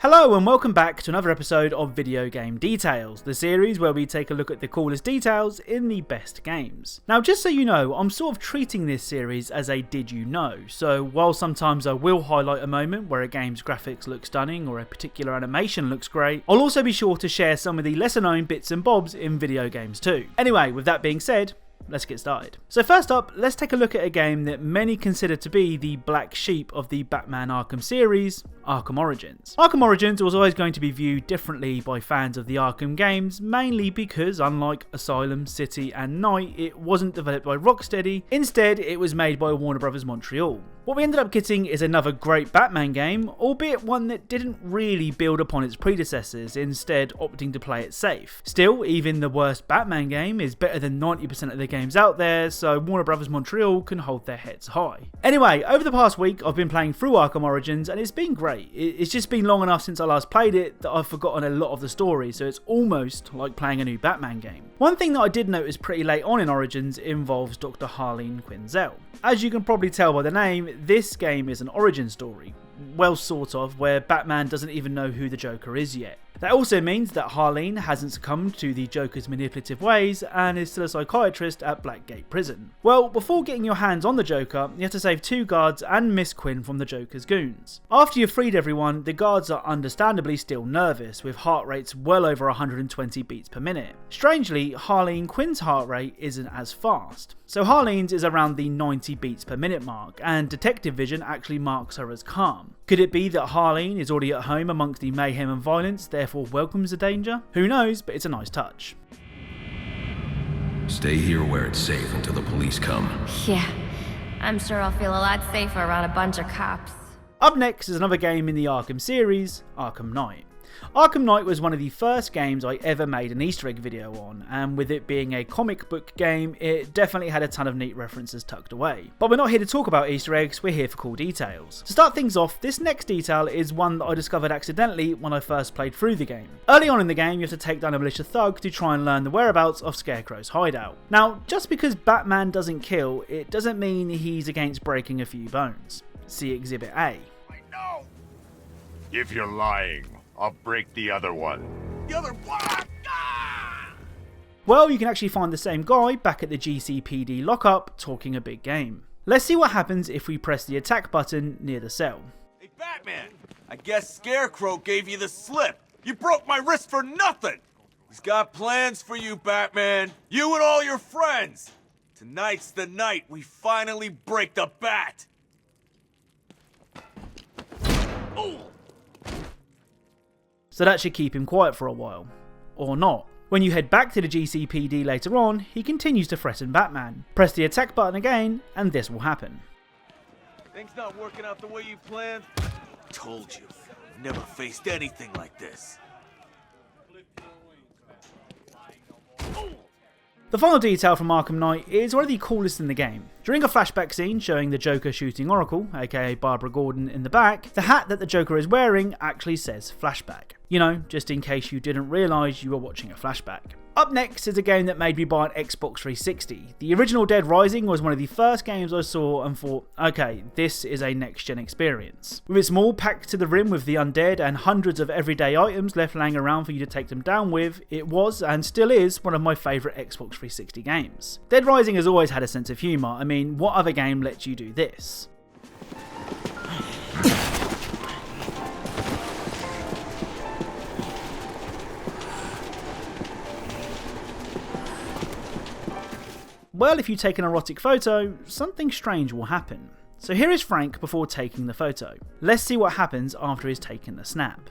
Hello and welcome back to another episode of Video Game Details, the series where we take a look at the coolest details in the best games. Now just so you know, I'm sort of treating this series as a did you know, so while sometimes I will highlight a moment where a game's graphics look stunning or a particular animation looks great, I'll also be sure to share some of the lesser known bits and bobs in video games too. Anyway, with that being said, let's get started. So first up, let's take a look at a game that many consider to be the black sheep of the Batman Arkham series, Arkham Origins. Arkham Origins was always going to be viewed differently by fans of the Arkham games, mainly because unlike Asylum, City and Night, it wasn't developed by Rocksteady, instead it was made by Warner Bros. Montreal. What we ended up getting is another great Batman game, albeit one that didn't really build upon its predecessors, instead opting to play it safe. Still, even the worst Batman game is better than 90% of the games out there, so Warner Bros. Montreal can hold their heads high. Anyway, over the past week I've been playing through Arkham Origins and it's been great. It's just been long enough since I last played it that I've forgotten a lot of the story, so it's almost like playing a new Batman game. One thing that I did notice pretty late on in Origins involves Dr. Harley Quinns. As you can probably tell by the name, this game is an origin story. Well, sort of, where Batman doesn't even know who the Joker is yet. That also means that Harleen hasn't succumbed to the Joker's manipulative ways and is still a psychiatrist at Blackgate Prison. Well, before getting your hands on the Joker, you have to save two guards and Miss Quinn from the Joker's goons. After you've freed everyone, the guards are understandably still nervous, with heart rates well over 120 beats per minute. Strangely, Harleen Quinn's heart rate isn't as fast. So Harleen's is around the 90 beats per minute mark, and Detective Vision actually marks her as calm. Could it be that Harleen is already at home amongst the mayhem and violence, therefore welcomes the danger? Who knows, but it's a nice touch. Stay here where it's safe until the police come. Yeah, I'm sure I'll feel a lot safer around a bunch of cops. Up next is another game in the Arkham series, Arkham Knight. Arkham Knight was one of the first games I ever made an Easter egg video on, and with it being a comic book game, it definitely had a ton of neat references tucked away. But we're not here to talk about Easter eggs, we're here for cool details. To start things off, this next detail is one that I discovered accidentally when I first played through the game. Early on in the game, you have to take down a militia thug to try and learn the whereabouts of Scarecrow's hideout. Now, just because Batman doesn't kill, it doesn't mean he's against breaking a few bones. See Exhibit A. I know! If you're lying, I'll break the other one. The other one? Ah! Well, you can actually find the same guy back at the GCPD lockup talking a big game. Let's see what happens if we press the attack button near the cell. Hey, Batman! I guess Scarecrow gave you the slip. You broke my wrist for nothing! He's got plans for you, Batman. You and all your friends. Tonight's the night we finally break the bat. Oh! So that should keep him quiet for a while. Or not. When you head back to the GCPD later on, he continues to threaten Batman. Press the attack button again, and this will happen. Things not working out the way you planned? Told you. Never faced anything like this. The final detail from Arkham Knight is one of the coolest in the game. During a flashback scene showing the Joker shooting Oracle, aka Barbara Gordon, in the back, the hat that the Joker is wearing actually says flashback. You know, just in case you didn't realise you were watching a flashback. Up next is a game that made me buy an Xbox 360. The original Dead Rising was one of the first games I saw and thought, okay, this is a next-gen experience. With its mall packed to the rim with the undead and hundreds of everyday items left laying around for you to take them down with, it was, and still is, one of my favourite Xbox 360 games. Dead Rising has always had a sense of humour. I mean, what other game lets you do this? Well, if you take an erotic photo, something strange will happen. So here is Frank before taking the photo. Let's see what happens after he's taken the snap.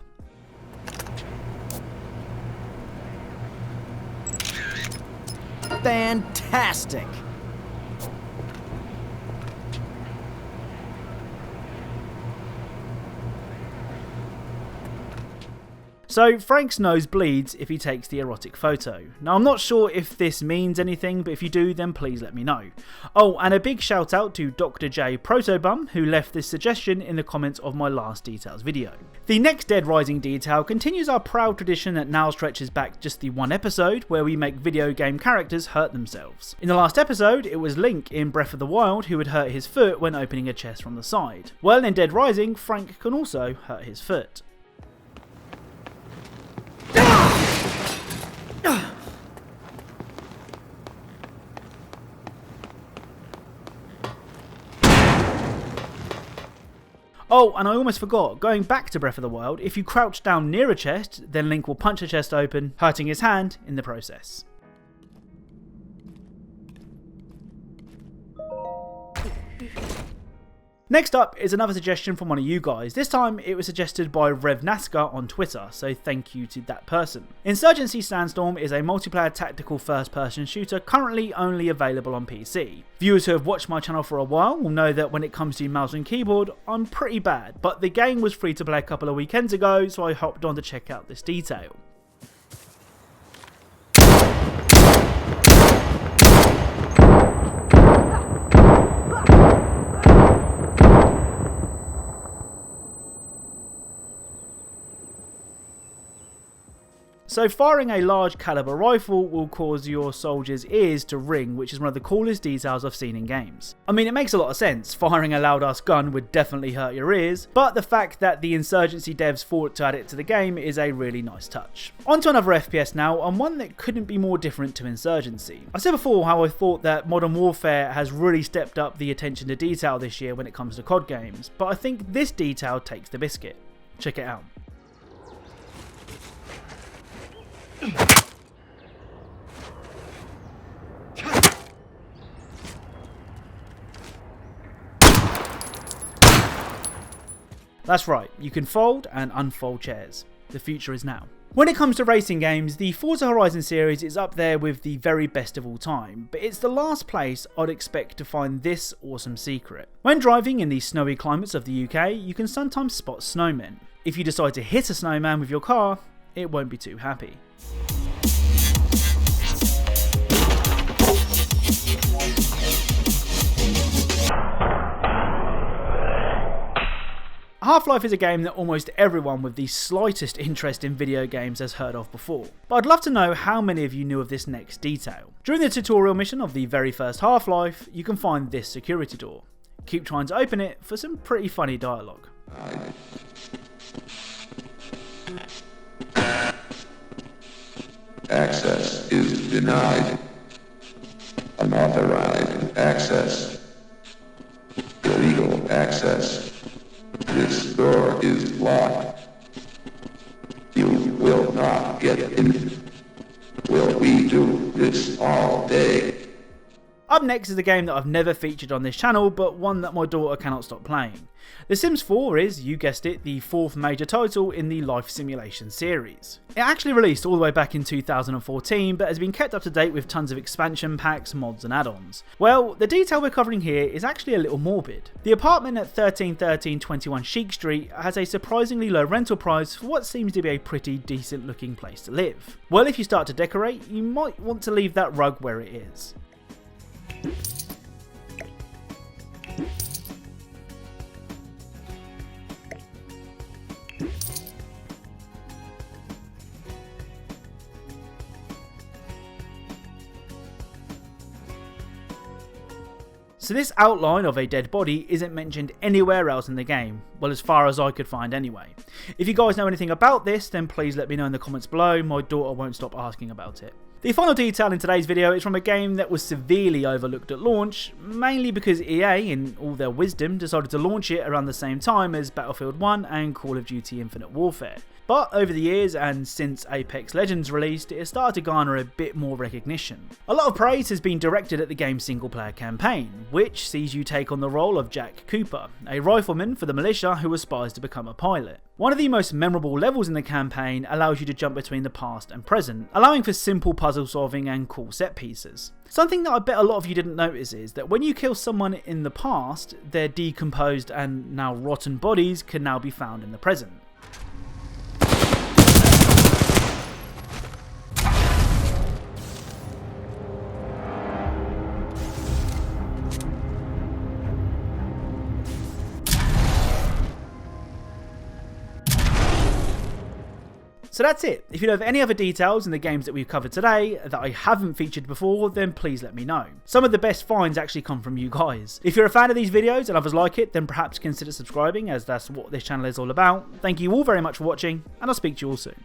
Fantastic! So Frank's nose bleeds if he takes the erotic photo. Now I'm not sure if this means anything, but if you do then please let me know. Oh, and a big shout out to Dr. J Protobum who left this suggestion in the comments of my last details video. The next Dead Rising detail continues our proud tradition that now stretches back just the one episode where we make video game characters hurt themselves. In the last episode it was Link in Breath of the Wild who had hurt his foot when opening a chest from the side. Well, in Dead Rising Frank can also hurt his foot. Oh, and I almost forgot, going back to Breath of the Wild, if you crouch down near a chest, then Link will punch the chest open, hurting his hand in the process. Next up is another suggestion from one of you guys. This time it was suggested by RevNasca on Twitter, so thank you to that person. Insurgency Sandstorm is a multiplayer tactical first-person shooter currently only available on PC. Viewers who have watched my channel for a while will know that when it comes to mouse and keyboard, I'm pretty bad, but the game was free to play a couple of weekends ago, so I hopped on to check out this detail. So firing a large caliber rifle will cause your soldiers' ears to ring, which is one of the coolest details I've seen in games. I mean, it makes a lot of sense, firing a loud ass gun would definitely hurt your ears, but the fact that the Insurgency devs thought to add it to the game is a really nice touch. On to another FPS now, and one that couldn't be more different to Insurgency. I said before how I thought that Modern Warfare has really stepped up the attention to detail this year when it comes to COD games, but I think this detail takes the biscuit. Check it out. That's right, you can fold and unfold chairs. The future is now. When it comes to racing games, the Forza Horizon series is up there with the very best of all time, but it's the last place I'd expect to find this awesome secret. When driving in the snowy climates of the UK, you can sometimes spot snowmen. If you decide to hit a snowman with your car, it won't be too happy. Half-Life is a game that almost everyone with the slightest interest in video games has heard of before, but I'd love to know how many of you knew of this next detail. During the tutorial mission of the very first Half-Life, you can find this security door. Keep trying to open it for some pretty funny dialogue. Access is denied. Unauthorized access. Illegal access. This door is locked. You will not get in. Will we do this all day? Up next is a game that I've never featured on this channel, but one that my daughter cannot stop playing. The Sims 4 is, you guessed it, the fourth major title in the life simulation series. It actually released all the way back in 2014, but has been kept up to date with tons of expansion packs, mods and add-ons. Well, the detail we're covering here is actually a little morbid. The apartment at 1321 Chic Street has a surprisingly low rental price for what seems to be a pretty decent looking place to live. Well, if you start to decorate, you might want to leave that rug where it is. So this outline of a dead body isn't mentioned anywhere else in the game, well, as far as I could find anyway. If you guys know anything about this, then please let me know in the comments below, my daughter won't stop asking about it. The final detail in today's video is from a game that was severely overlooked at launch, mainly because EA, in all their wisdom, decided to launch it around the same time as Battlefield 1 and Call of Duty Infinite Warfare. But over the years, and since Apex Legends released, it has started to garner a bit more recognition. A lot of praise has been directed at the game's single player campaign, which sees you take on the role of Jack Cooper, a rifleman for the militia who aspires to become a pilot. One of the most memorable levels in the campaign allows you to jump between the past and present, allowing for simple puzzle solving and cool set pieces. Something that I bet a lot of you didn't notice is that when you kill someone in the past, their decomposed and now rotten bodies can now be found in the present. So that's it. If you know of any other details in the games that we've covered today that I haven't featured before, then please let me know. Some of the best finds actually come from you guys. If you're a fan of these videos and others like it, then perhaps consider subscribing, as that's what this channel is all about. Thank you all very much for watching, and I'll speak to you all soon.